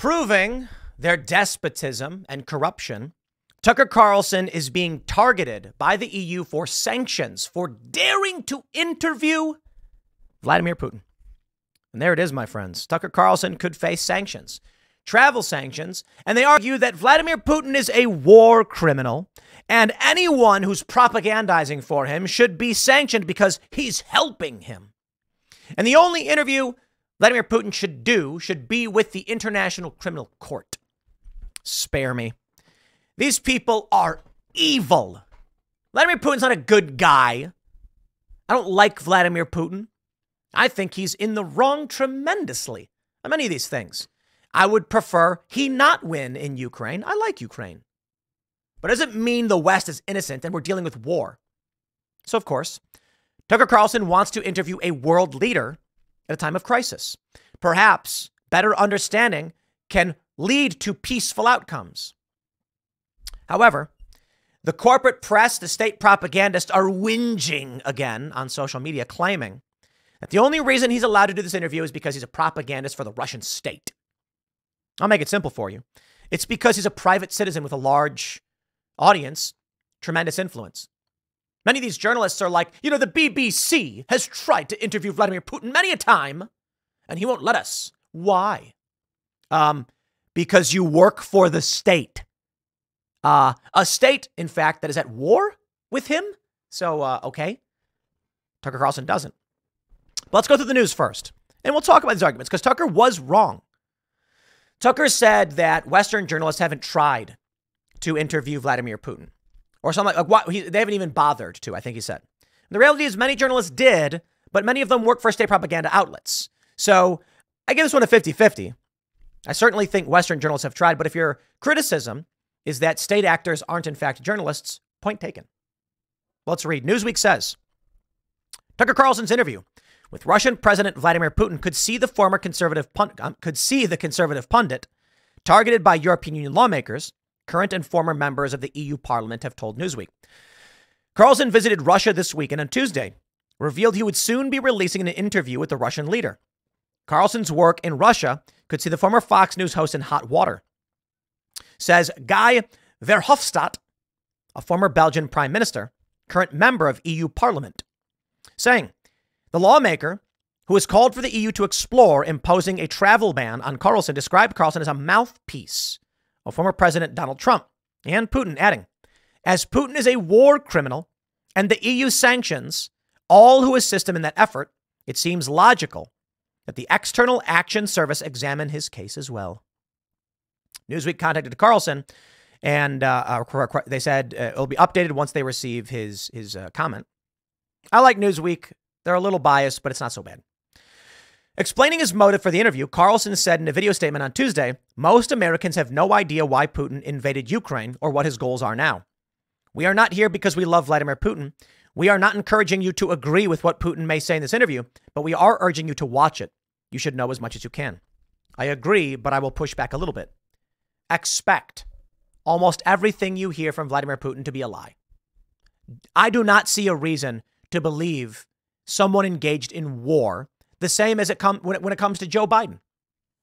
proving their despotism and corruption, Tucker Carlson is being targeted by the EU for sanctions for daring to interview Vladimir Putin. And there it is, my friends. Tucker Carlson could face sanctions, travel sanctions, and they argue that Vladimir Putin is a war criminal and anyone who's propagandizing for him should be sanctioned because he's helping him. And the only interview Vladimir Putin should be with the International Criminal Court. Spare me. These people are evil. Vladimir Putin's not a good guy. I don't like Vladimir Putin. I think he's in the wrong tremendously on many of these things. I would prefer he not win in Ukraine. I like Ukraine. But it doesn't mean the West is innocent and we're dealing with war. So, of course, Tucker Carlson wants to interview a world leader at a time of crisis. Perhaps better understanding can lead to peaceful outcomes. However, the corporate press, the state propagandists are whinging again on social media, claiming that the only reason he's allowed to do this interview is because he's a propagandist for the Russian state. I'll make it simple for you. It's because he's a private citizen with a large audience, tremendous influence. Many of these journalists are like, the BBC has tried to interview Vladimir Putin many a time, and he won't let us. Why? Because you work for the state. A state, in fact, that is at war with him. So, okay. Tucker Carlson doesn't. But let's go through the news first. And we'll talk about these arguments because Tucker was wrong. Tucker said that Western journalists haven't tried to interview Vladimir Putin. Or something like what they haven't even bothered to, I think he said. And the reality is many journalists did, but many of them work for state propaganda outlets. So I give this one a 50-50. I certainly think Western journalists have tried, but if your criticism is that state actors aren't in fact journalists, point taken. Let's read. Newsweek says, Tucker Carlson's interview with Russian President Vladimir Putin could see the conservative pundit targeted by European Union lawmakers. Current and former members of the EU Parliament have told Newsweek. Carlson visited Russia this week and on Tuesday revealed he would soon be releasing an interview with the Russian leader. Carlson's work in Russia could see the former Fox News host in hot water. Says Guy Verhofstadt, a former Belgian prime minister, current member of EU Parliament, saying the lawmaker who has called for the EU to explore imposing a travel ban on Carlson described Carlson as a mouthpiece of former President Donald Trump and Putin, adding, as Putin is a war criminal and the EU sanctions all who assist him in that effort, it seems logical that the External Action Service examine his case as well. Newsweek contacted Carlson and they said it'll be updated once they receive his comment. I like Newsweek. They're a little biased, but it's not so bad. Explaining his motive for the interview, Carlson said in a video statement on Tuesday, most Americans have no idea why Putin invaded Ukraine or what his goals are now. We are not here because we love Vladimir Putin. We are not encouraging you to agree with what Putin may say in this interview, but we are urging you to watch it. You should know as much as you can. I agree, but I will push back a little bit. Expect almost everything you hear from Vladimir Putin to be a lie. I do not see a reason to believe someone engaged in war the same as when it comes to Joe Biden.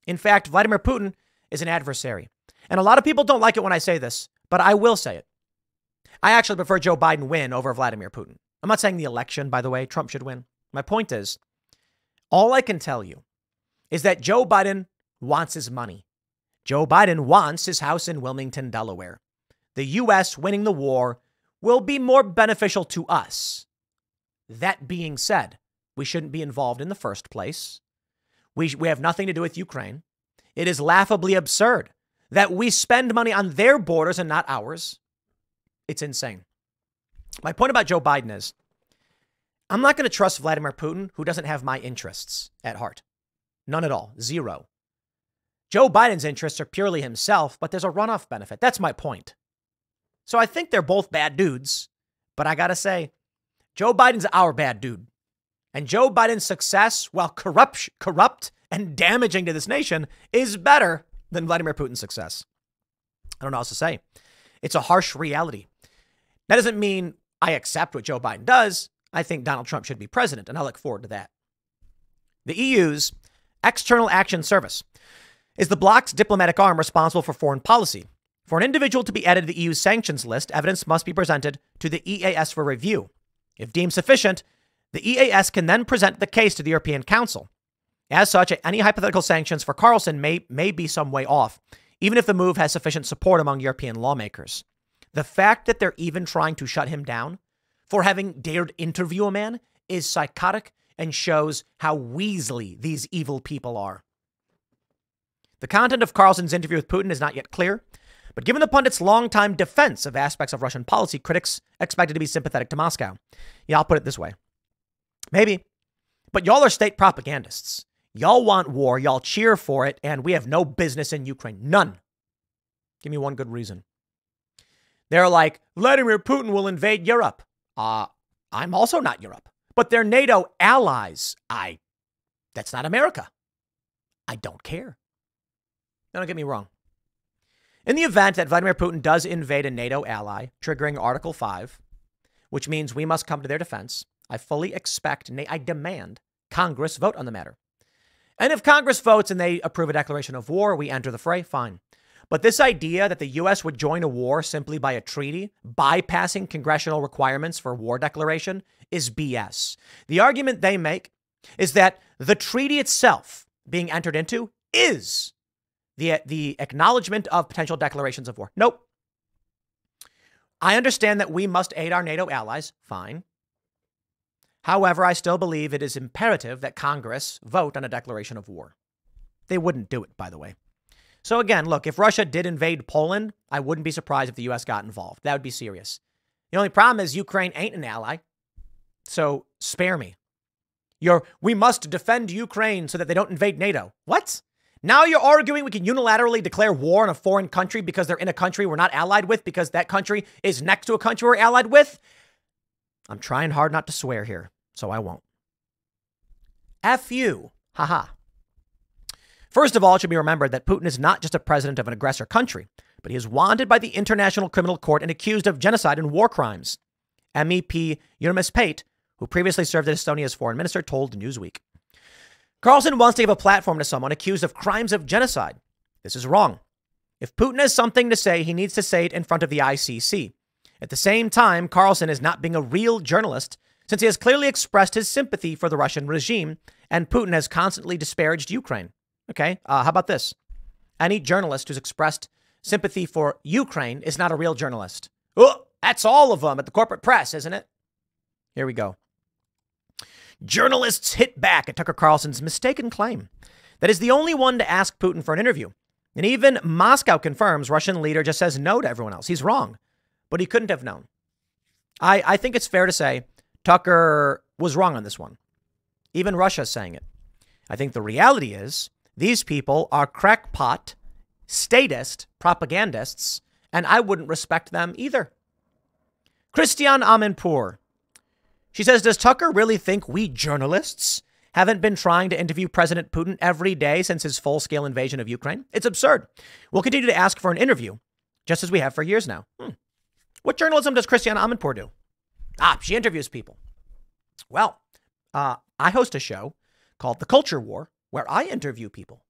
In fact, Vladimir Putin is an adversary. And a lot of people don't like it when I say this, but I will say it. I actually prefer Joe Biden win over Vladimir Putin. I'm not saying the election, by the way. Trump should win. My point is, all I can tell you is that Joe Biden wants his money. Joe Biden wants his house in Wilmington, Delaware. The U.S. winning the war will be more beneficial to us. That being said, we shouldn't be involved in the first place. We have nothing to do with Ukraine. It is laughably absurd that we spend money on their borders and not ours. It's insane. My point about Joe Biden is I'm not going to trust Vladimir Putin, who doesn't have my interests at heart. None at all. Zero. Joe Biden's interests are purely himself, but there's a runoff benefit. That's my point. So I think they're both bad dudes, but I got to say, Joe Biden's our bad dude. And Joe Biden's success, while corrupt and damaging to this nation, is better than Vladimir Putin's success. I don't know what else to say. It's a harsh reality. That doesn't mean I accept what Joe Biden does. I think Donald Trump should be president, and I look forward to that. The EU's External Action Service is the bloc's diplomatic arm responsible for foreign policy. For an individual to be added to the EU's sanctions list, evidence must be presented to the EAS for review. If deemed sufficient, the EAS can then present the case to the European Council. As such, any hypothetical sanctions for Carlson may be some way off, even if the move has sufficient support among European lawmakers. The fact that they're even trying to shut him down for having dared interview a man is psychotic and shows how weaselly these evil people are. The content of Carlson's interview with Putin is not yet clear, but given the pundit's longtime defense of aspects of Russian policy, critics expected to be sympathetic to Moscow. Yeah, I'll put it this way. Maybe, but y'all are state propagandists. Y'all want war, y'all cheer for it, and we have no business in Ukraine. None. Give me one good reason. They're like, Vladimir Putin will invade Europe. I'm also not Europe, but they're NATO allies. That's not America. I don't care. Now, don't get me wrong. In the event that Vladimir Putin does invade a NATO ally, triggering Article 5, which means we must come to their defense, I fully expect, I demand, Congress vote on the matter. And if Congress votes and they approve a declaration of war, we enter the fray, fine. But this idea that the U.S. would join a war simply by a treaty, bypassing congressional requirements for war declaration, is BS. The argument they make is that the treaty itself being entered into is the acknowledgement of potential declarations of war. Nope. I understand that we must aid our NATO allies. Fine. However, I still believe it is imperative that Congress vote on a declaration of war. They wouldn't do it, by the way. So again, look, if Russia did invade Poland, I wouldn't be surprised if the U.S. got involved. That would be serious. The only problem is Ukraine ain't an ally. So spare me. We must defend Ukraine so that they don't invade NATO. What? Now you're arguing we can unilaterally declare war on a foreign country because they're in a country we're not allied with because that country is next to a country we're allied with? I'm trying hard not to swear here, so I won't. F you. Haha. First of all, it should be remembered that Putin is not just a president of an aggressor country, but he is wanted by the International Criminal Court and accused of genocide and war crimes. MEP Jurmis Pate, who previously served as Estonia's foreign minister, told Newsweek. Carlson wants to give a platform to someone accused of crimes of genocide. This is wrong. If Putin has something to say, he needs to say it in front of the ICC. At the same time, Carlson is not being a real journalist since he has clearly expressed his sympathy for the Russian regime and Putin has constantly disparaged Ukraine. Okay, how about this? Any journalist who's expressed sympathy for Ukraine is not a real journalist. Oh, that's all of them at the corporate press, isn't it? Here we go. Journalists hit back at Tucker Carlson's mistaken claim that is the only one to ask Putin for an interview. And even Moscow confirms Russian leader just says no to everyone else. He's wrong, but he couldn't have known. I think it's fair to say Tucker was wrong on this one. Even Russia's saying it. I think the reality is these people are crackpot, statist propagandists, and I wouldn't respect them either. Christian Amanpour. She says, does Tucker really think we journalists haven't been trying to interview President Putin every day since his full-scale invasion of Ukraine? It's absurd. We'll continue to ask for an interview, just as we have for years now. What journalism does Christiane Amanpour do? She interviews people. Well, I host a show called The Culture War, where I interview people.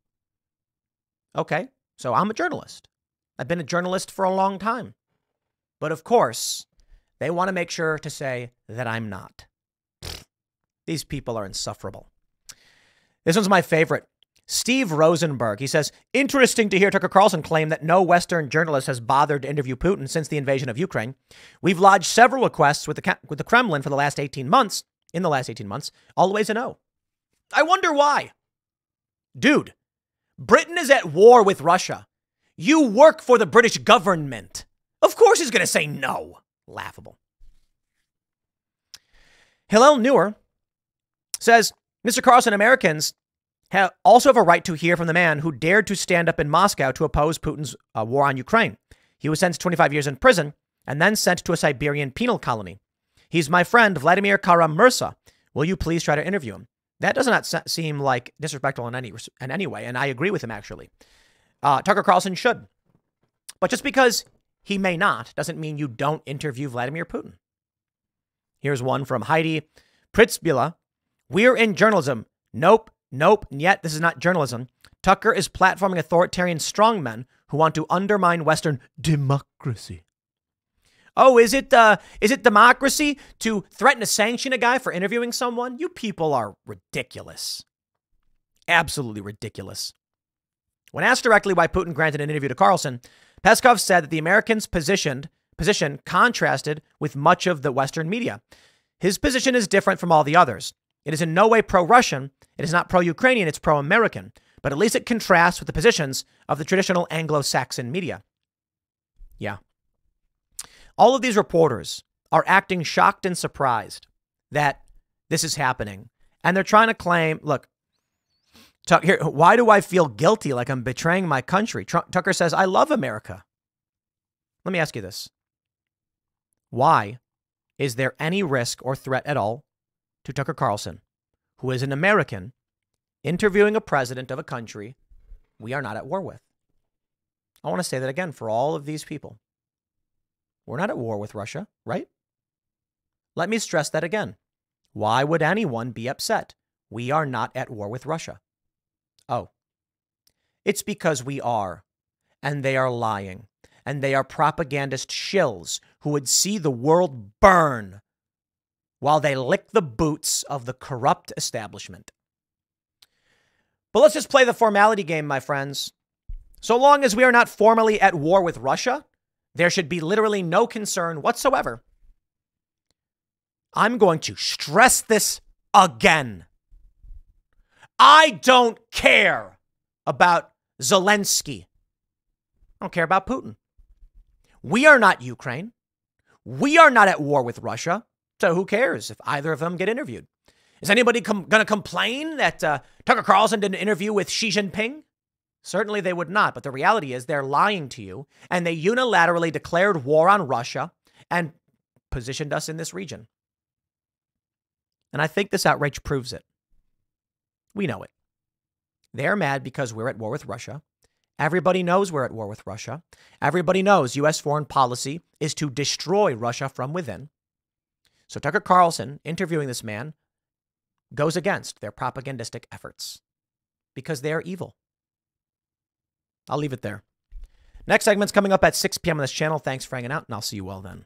Okay, so I'm a journalist. I've been a journalist for a long time. But of course, they want to make sure to say that I'm not. These people are insufferable. This one's my favorite. Steve Rosenberg. He says, interesting to hear Tucker Carlson claim that no Western journalist has bothered to interview Putin since the invasion of Ukraine. We've lodged several requests with the Kremlin for the last 18 months, always a no. I wonder why. Dude, Britain is at war with Russia. You work for the British government. Of course he's going to say no. Laughable. Hillel Newer says, Mr. Carlson, Americans also have a right to hear from the man who dared to stand up in Moscow to oppose Putin's war on Ukraine. He was sentenced to 25 years in prison and then sent to a Siberian penal colony. He's my friend, Vladimir Kara-Murza. Will you please try to interview him? That does not seem like disrespectful in any way, and I agree with him, actually. Tucker Carlson should. But just because he may not doesn't mean you don't interview Vladimir Putin. Here's one from Heidi Pritzbula. We're in journalism. Nope, Nope, and yet this is not journalism. Tucker is platforming authoritarian strongmen who want to undermine Western democracy. Oh, is it democracy to threaten to sanction a guy for interviewing someone? You people are ridiculous. Absolutely ridiculous. When asked directly why Putin granted an interview to Carlson, Peskov said that the Americans' position contrasted with much of the Western media. His position is different from all the others. It is in no way pro-Russian. It is not pro-Ukrainian. It's pro-American. But at least it contrasts with the positions of the traditional Anglo-Saxon media. Yeah. All of these reporters are acting shocked and surprised that this is happening. And they're trying to claim, look, here, why do I feel guilty like I'm betraying my country? Tucker says, I love America. Let me ask you this. Why is there any risk or threat at all to Tucker Carlson, who is an American, interviewing a president of a country we are not at war with? I want to say that again for all of these people. We're not at war with Russia, right? Let me stress that again. Why would anyone be upset? We are not at war with Russia. Oh, it's because we are, and they are lying, and they are propagandist shills who would see the world burn while they lick the boots of the corrupt establishment. But let's just play the formality game, my friends. So long as we are not formally at war with Russia, there should be literally no concern whatsoever. I'm going to stress this again. I don't care about Zelensky. I don't care about Putin. We are not Ukraine. We are not at war with Russia. So who cares if either of them get interviewed? Is anybody going to complain that Tucker Carlson did an interview with Xi Jinping? Certainly they would not. But the reality is they're lying to you. And they unilaterally declared war on Russia and positioned us in this region. And I think this outrage proves it. We know it. They're mad because we're at war with Russia. Everybody knows we're at war with Russia. Everybody knows U.S. foreign policy is to destroy Russia from within. So Tucker Carlson, interviewing this man, goes against their propagandistic efforts because they are evil. I'll leave it there. Next segment's coming up at 6 p.m. on this channel. Thanks for hanging out, and I'll see you all then.